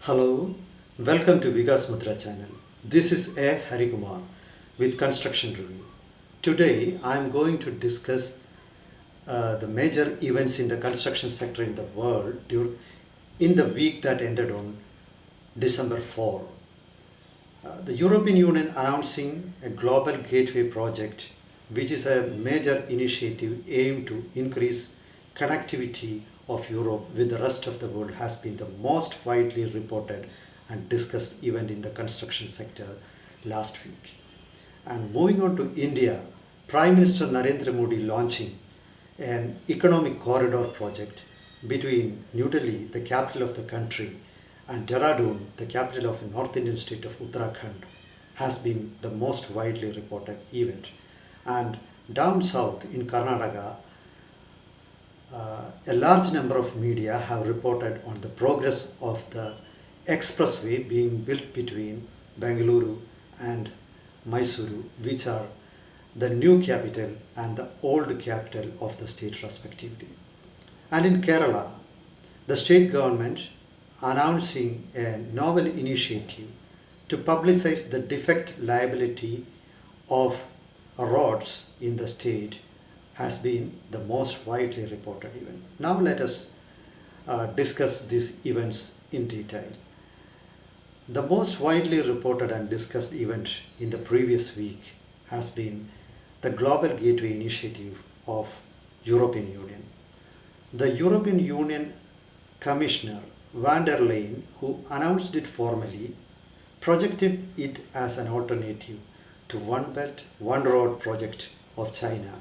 Hello, welcome to Vikas Mudra channel. This is A. Harikumar with Construction Review. Today I am going to discuss the major events in the construction sector in the world in the week that ended on December 4. The European Union announcing a global gateway project, which is a major initiative aimed to increase connectivity of Europe with the rest of the world, has been the most widely reported and discussed event in the construction sector last week. And moving on to India, Prime Minister Narendra Modi launching an economic corridor project between New Delhi, the capital of the country, and Dehradun, the capital of the North Indian state of Uttarakhand, has been the most widely reported event. And down south in Karnataka, a large number of media have reported on the progress of the expressway being built between Bengaluru and Mysuru, which are the new capital and the old capital of the state respectively. And in Kerala, the state government announcing a novel initiative to publicize the defect liability of roads in the state has been the most widely reported event. Now let us discuss these events in detail. The most widely reported and discussed event in the previous week has been the Global Gateway Initiative of European Union. The European Union Commissioner van der Leyen, who announced it formally, projected it as an alternative to One Belt, One Road project of China,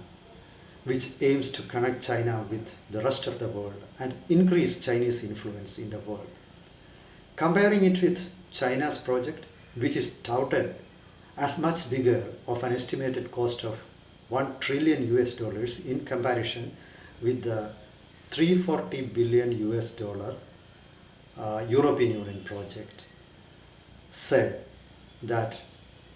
which aims to connect China with the rest of the world and increase Chinese influence in the world. Comparing it with China's project, which is touted as much bigger of an estimated cost of $1 trillion in comparison with the 340 billion US dollar European Union project, said that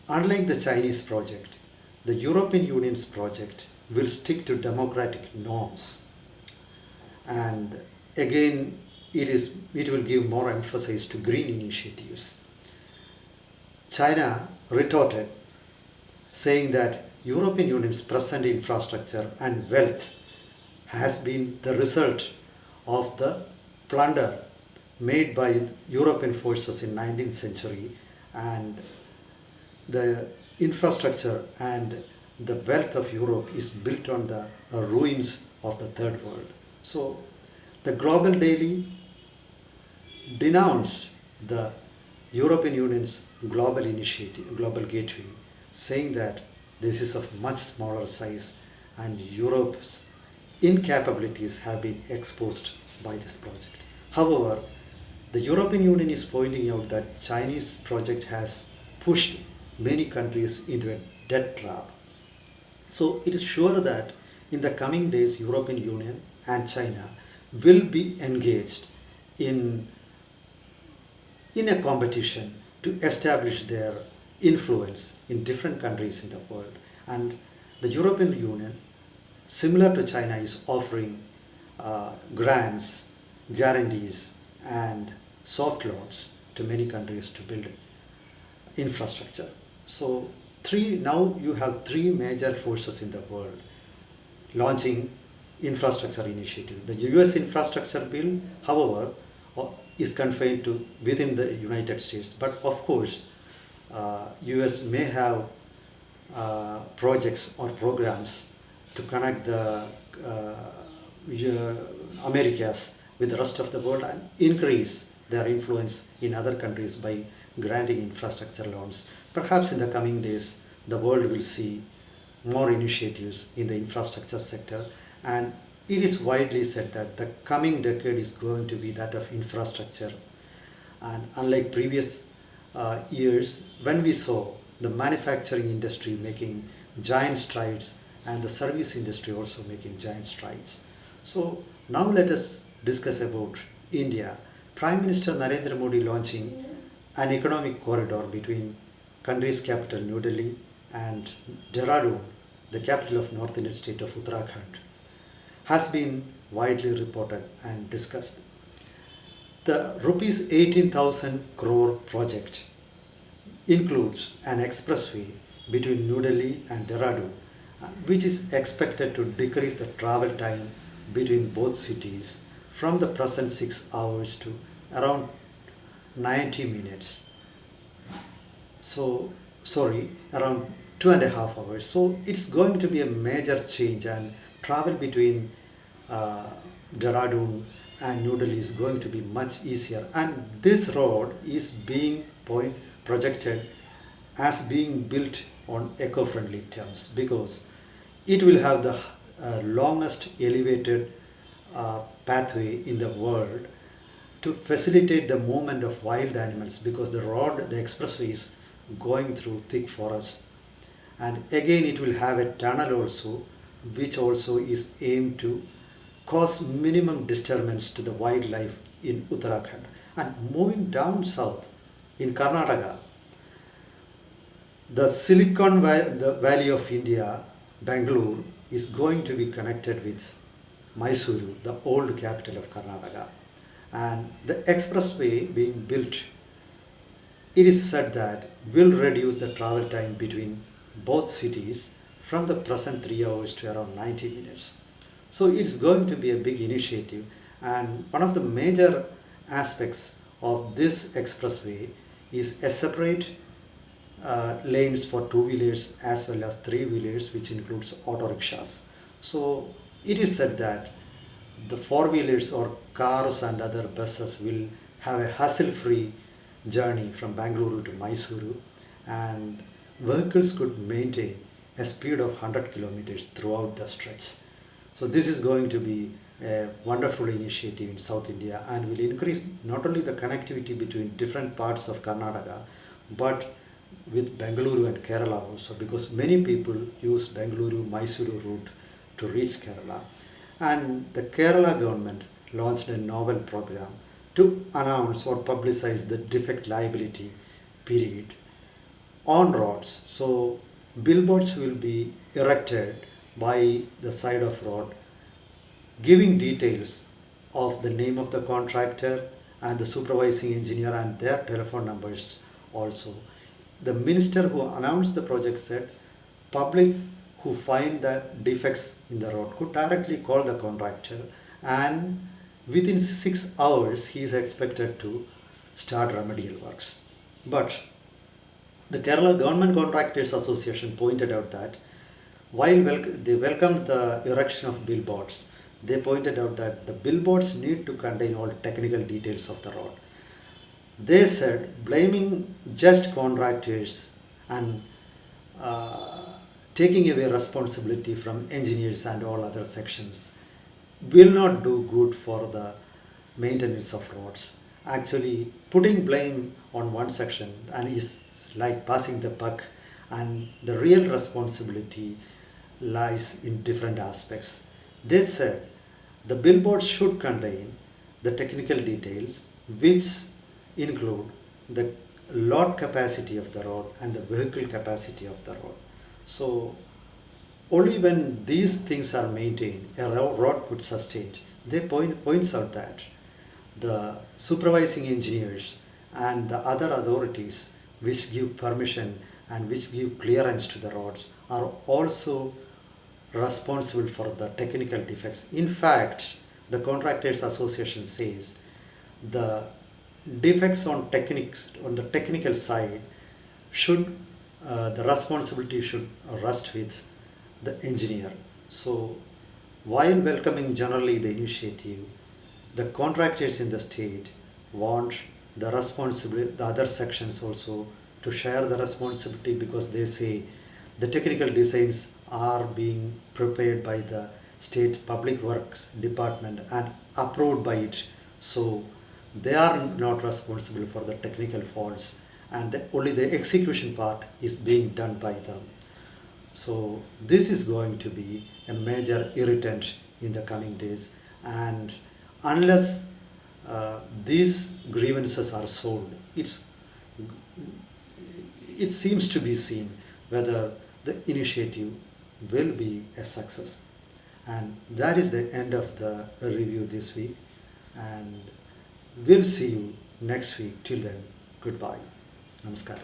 unlike the Chinese project, the European Union's project will stick to democratic norms, and again it will give more emphasis to green initiatives. China retorted, saying that European Union's present infrastructure and wealth has been the result of the plunder made by European forces in 19th century, and the infrastructure and the wealth of Europe is built on the ruins of the third world. So the Global Daily denounced the European Union's global initiative, global gateway, saying that this is of much smaller size and Europe's incapabilities have been exposed by this project. However, the European Union is pointing out that Chinese project has pushed many countries into a debt trap. So it is sure that in the coming days, European Union and China will be engaged in a competition to establish their influence in different countries in the world. And the European Union, similar to China, is offering grants, guarantees, and soft loans to many countries to build infrastructure. So now you have three major forces in the world launching infrastructure initiatives. The US infrastructure bill, however, is confined to within the United States, but of course US may have projects or programs to connect the Americas with the rest of the world and increase their influence in other countries by granting infrastructure loans. Perhaps in the coming days, the world will see more initiatives in the infrastructure sector, and it is widely said that the coming decade is going to be that of infrastructure. And unlike previous years, when we saw the manufacturing industry making giant strides and the service industry also making giant strides. So now let us discuss about India. Prime Minister Narendra Modi launching an economic corridor between country's capital New Delhi and Dehradun, the capital of North Indian state of Uttarakhand, has been widely reported and discussed. The rupees 18,000 crore project includes an expressway between New Delhi and Dehradun, which is expected to decrease the travel time between both cities from the present 6 hours to around 90 minutes. So, sorry, around 2.5 hours. So, it's going to be a major change, and travel between uh, Dehradun and New Delhi is going to be much easier. And this road is being projected as being built on eco-friendly terms, because it will have the longest elevated pathway in the world to facilitate the movement of wild animals, because the expressway is going through thick forest. And again it will have a tunnel also, which also is aimed to cause minimum disturbance to the wildlife in Uttarakhand. And moving down south in Karnataka, the the Valley of India, Bengaluru, is going to be connected with Mysuru, the old capital of Karnataka. And the expressway being built, it is said that will reduce the travel time between both cities from the present 3 hours to around 90 minutes. So it's going to be a big initiative, and one of the major aspects of this expressway is a separate lanes for two-wheelers as well as three-wheelers, which includes auto rickshaws. So it is said that the four-wheelers or cars and other buses will have a hassle-free journey from Bengaluru to Mysuru, and vehicles could maintain a speed of 100 kilometers throughout the stretch. So this is going to be a wonderful initiative in South India, and will increase not only the connectivity between different parts of Karnataka, but with Bengaluru and Kerala also, because many people use Bengaluru Mysuru route to reach Kerala. And the Kerala government launched a novel program to announce or publicize the defect liability period on roads. So billboards will be erected by the side of road, giving details of the name of the contractor and the supervising engineer and their telephone numbers also. The minister who announced the project said public who find the defects in the road could directly call the contractor, and within 6 hours he is expected to start remedial works. But the Kerala Government Contractors Association pointed out that while they welcomed the erection of billboards, they pointed out that the billboards need to contain all technical details of the road. They said blaming just contractors and taking away responsibility from engineers and all other sections will not do good for the maintenance of roads. Actually, putting blame on one section and is like passing the buck, and the real responsibility lies in different aspects. They said the billboard should contain the technical details, which include the load capacity of the road and the vehicle capacity of the road. So only when these things are maintained, a road could sustain. They points out that the supervising engineers and the other authorities which give permission and which give clearance to the roads are also responsible for the technical defects. In fact, the Contractors Association says the defects on the technical side should the responsibility should rest with the engineer. So while welcoming generally the initiative, the contractors in the state want the other sections also to share the responsibility, because they say the technical designs are being prepared by the state public works department and approved by it. So they are not responsible for the technical faults, and only the execution part is being done by them. So this is going to be a major irritant in the coming days, and unless these grievances are solved, it seems to be seen whether the initiative will be a success. And that is the end of the review this week. And We'll see you next week. Till then, goodbye. Namaskaram.